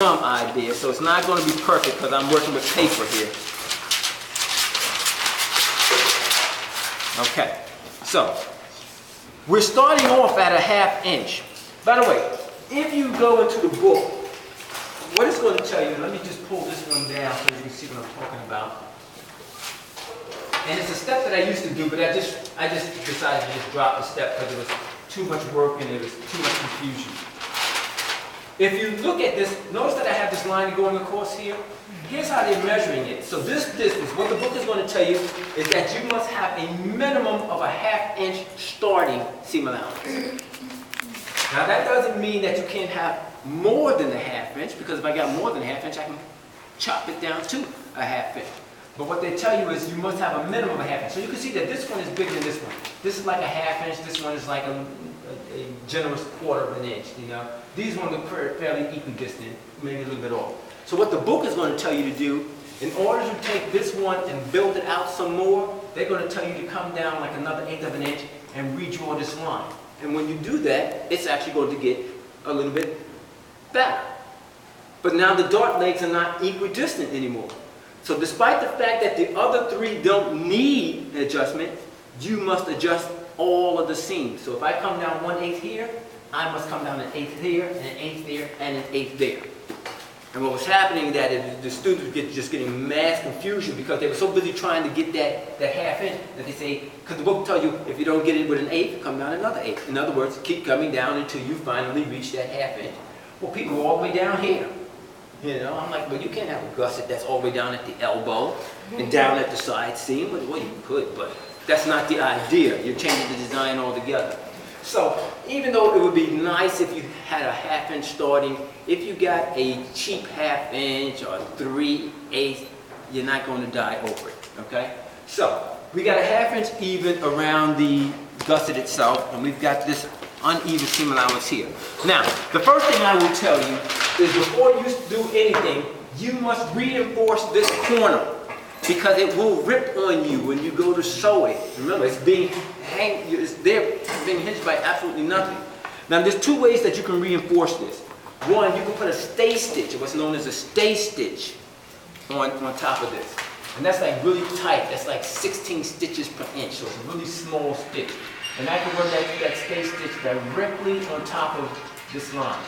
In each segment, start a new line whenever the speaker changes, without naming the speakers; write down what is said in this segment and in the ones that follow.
some idea, so it's not going to be perfect because I'm working with paper here. Okay, so we're starting off at a 1/2 inch. By the way, if you go into the book, what it's going to tell you, let me just pull this one down so you can see what I'm talking about. And it's a step that I used to do, but I just decided to just drop the step because it was too much work and it was too much confusion. If you look at this, notice that I have this line going across here. Here's how they're measuring it. So this distance, what the book is going to tell you is that you must have a minimum of a 1/2 inch starting seam allowance. Now that doesn't mean that you can't have more than a 1/2 inch, because if I got more than a 1/2 inch, I can chop it down to a 1/2 inch. But what they tell you is you must have a minimum of a 1/2 inch. So you can see that this one is bigger than this one. This is like a 1/2 inch, this one is like a generous 1/4 of an inch, you know. These ones are fairly equidistant, maybe a little bit off. So what the book is going to tell you to do, in order to take this one and build it out some more, they're going to tell you to come down like another 1/8 of an inch and redraw this line. And when you do that, it's actually going to get a little bit better. But now the dart legs are not equidistant anymore. So despite the fact that the other 3 don't need an adjustment, you must adjust all of the seams. So if I come down 1/8 here, I must come down 1/8 here, and 1/8 there, and 1/8 there. And what was happening that is the students were just getting mass confusion because they were so busy trying to get that 1/2 inch that they say, because the book tells you if you don't get it with an 1/8, come down another 1/8. In other words, keep coming down until you finally reach that 1/2 inch. Well, people are all the way down here. You know, I'm like, well, you can't have a gusset that's all the way down at the elbow and down at the side seam. Well, you could, but that's not the idea. You're changing the design altogether. So even though it would be nice if you had a 1/2 inch starting, if you got a cheap 1/2 inch or 3/8, you're not going to die over it, okay? So we got a 1/2 inch even around the gusset itself, and we've got this uneven seam allowance here. Now, the first thing I will tell you is before you do anything, you must reinforce this corner because it will rip on you when you go to sew it. Remember, it's there being hinged by absolutely nothing. Now, there's 2 ways that you can reinforce this. One, you can put a stay stitch, or what's known as a stay stitch, on top of this. And that's like really tight. That's like 16 stitches per inch, so it's a really small stitch. And I can run that stay stitch directly on top of this line.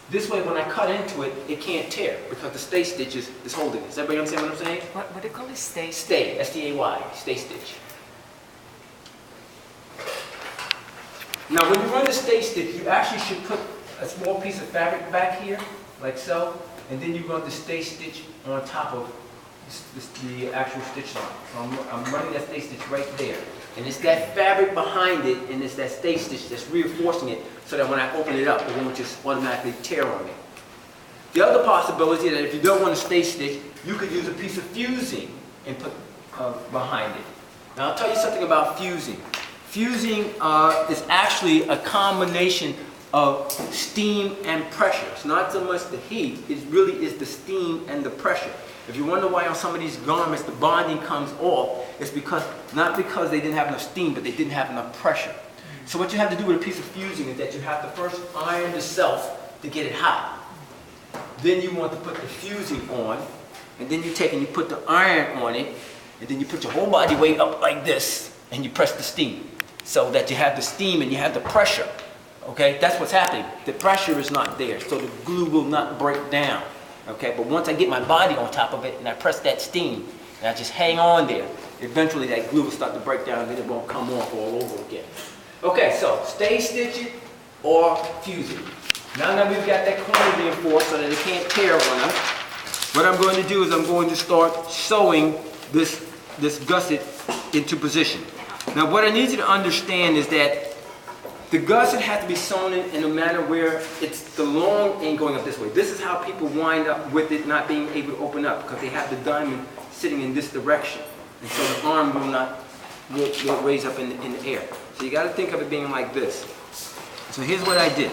This way, when I cut into it, it can't tear because the stay stitch is holding it. Does everybody understand what I'm saying?
What do you call it? Stay?
Stay, S-T-A-Y, stay stitch. Now, when you run the stay stitch, you actually should put a small piece of fabric back here, like so, and then you run the stay stitch on top of the actual stitch line. So I'm running that stay stitch right there. And it's that fabric behind it, and it's that stay stitch that's reinforcing it so that when I open it up, it won't just automatically tear on me. The other possibility that if you don't want to stay stitch, you could use a piece of fusing and put behind it. Now I'll tell you something about fusing. Fusing is actually a combination of steam and pressure. It's not so much the heat, it really is the steam and the pressure. If you wonder why on some of these garments the bonding comes off, it's not because they didn't have enough steam, but they didn't have enough pressure. So what you have to do with a piece of fusing is that you have to first iron the self to get it hot. Then you want to put the fusing on, and then you take and you put the iron on it, and then you put your whole body weight up like this, and you press the steam. So that you have the steam and you have the pressure. Okay, that's what's happening. The pressure is not there, so the glue will not break down. Okay, but once I get my body on top of it and I press that steam and I just hang on there, eventually that glue will start to break down and then it won't come off all over again. Okay, so stay stitch it or fuse it. Now that we've got that corner reinforced so that it can't tear on us, what I'm going to do is I'm going to start sewing this gusset into position. Now what I need you to understand is that the gusset has to be sewn in a manner where it's the long end going up this way. This is how people wind up with it not being able to open up because they have the diamond sitting in this direction. And so the arm will raise up in the air. So you got to think of it being like this. So here's what I did.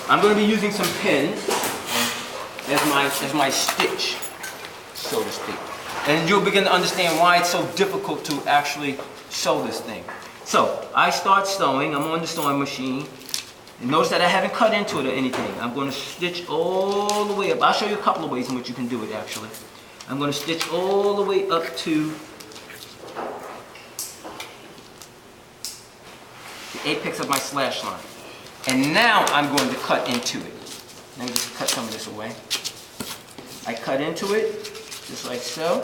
I'm going to be using some pins as my stitch, so to speak. And you'll begin to understand why it's so difficult to actually sew this thing. So I start sewing. I'm on the sewing machine. And notice that I haven't cut into it or anything. I'm going to stitch all the way up. I'll show you a couple of ways in which you can do it actually. I'm going to stitch all the way up to the apex of my slash line. And now I'm going to cut into it. Let me just cut some of this away. I cut into it, just like so.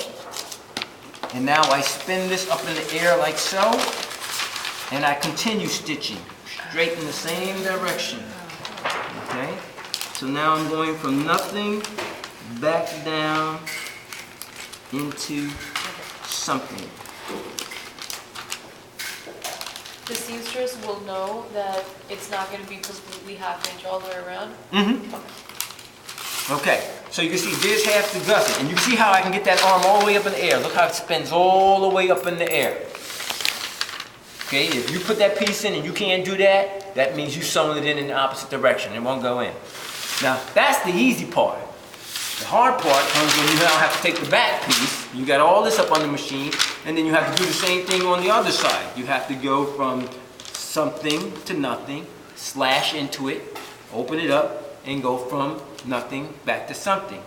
And now I spin this up in the air like so. And I continue stitching, straight in the same direction. Okay? So now I'm going from nothing back down into something.
The seamstress will know that it's not going to be completely half inch all the way around?
Okay, so you can see there's half the gusset, and you can see how I can get that arm all the way up in the air. Look how it spins all the way up in the air. Okay, if you put that piece in and you can't do that, that means you're sewing it in the opposite direction. It won't go in. Now, that's the easy part. The hard part comes when you now have to take the back piece. You got all this up on the machine, and then you have to do the same thing on the other side. You have to go from something to nothing, slash into it, open it up, and go from nothing back to something.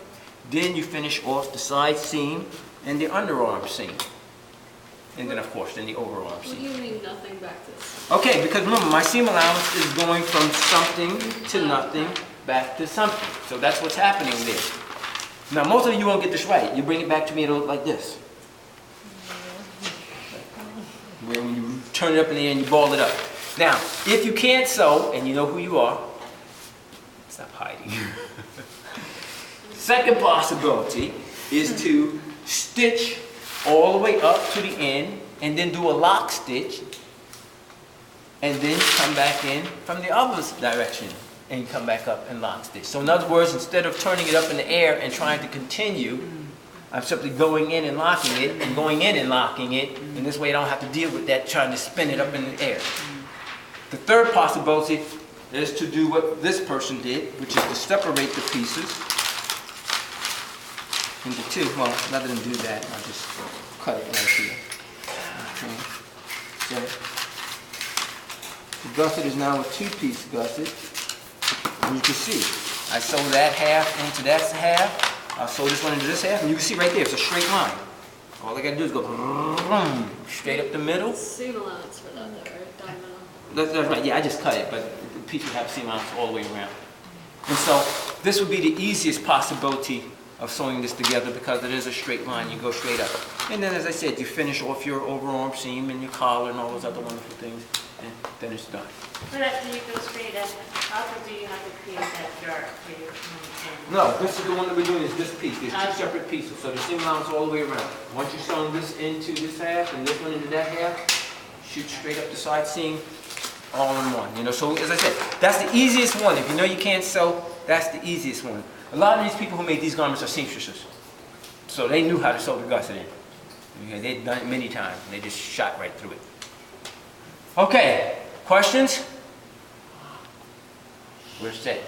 Then you finish off the side seam and the underarm seam. And then of course, then the overarm
What do
seam.
you mean nothing back to this?
Okay, because remember, my seam allowance is going from something to nothing back to something. So that's what's happening there. Now, most of you won't get this right. You bring it back to me, it'll look like this. Where when you turn it up in the air and you ball it up. Now, if you can't sew, and you know who you are, stop hiding. Second possibility is to stitch all the way up to the end and then do a lock stitch and then come back in from the other direction and come back up and lock stitch. So in other words, instead of turning it up in the air and trying to continue, I'm simply going in and locking it and going in and locking it, and this way I don't have to deal with that trying to spin it up in the air. The third possibility is to do what this person did, which is to separate the pieces into two. Well, rather than do that, I'll just cut it right here. Okay. So the gusset is now a two-piece gusset. And you can see, I sew that half into that half. I'll sew this one into this half, and you can see right there, it's a straight line. All I gotta do is go straight up the middle.
Seam allowance for that though, right? Down the middle.
That's right, yeah, I just cut it, but the piece would have seam allowance all the way around. And so, this would be the easiest possibility of sewing this together because it is a straight line, you go straight up. And then, as I said, you finish off your overarm seam and your collar and all those other wonderful things, and then it's done.
But after you go straight up, also do you have to create that dart for your end?
No, this is the one that we're doing, is this piece. There's two separate pieces, so the seam allowance all the way around. Once you're sewing this into this half and this one into that half, shoot straight up the side seam, all in one. You know, so as I said, that's the easiest one. If you know you can't sew, that's the easiest one. A lot of these people who made these garments are seamstresses, so they knew how to sew the gusset in. Okay, they'd done it many times, and they just shot right through it. Okay, questions? We're set.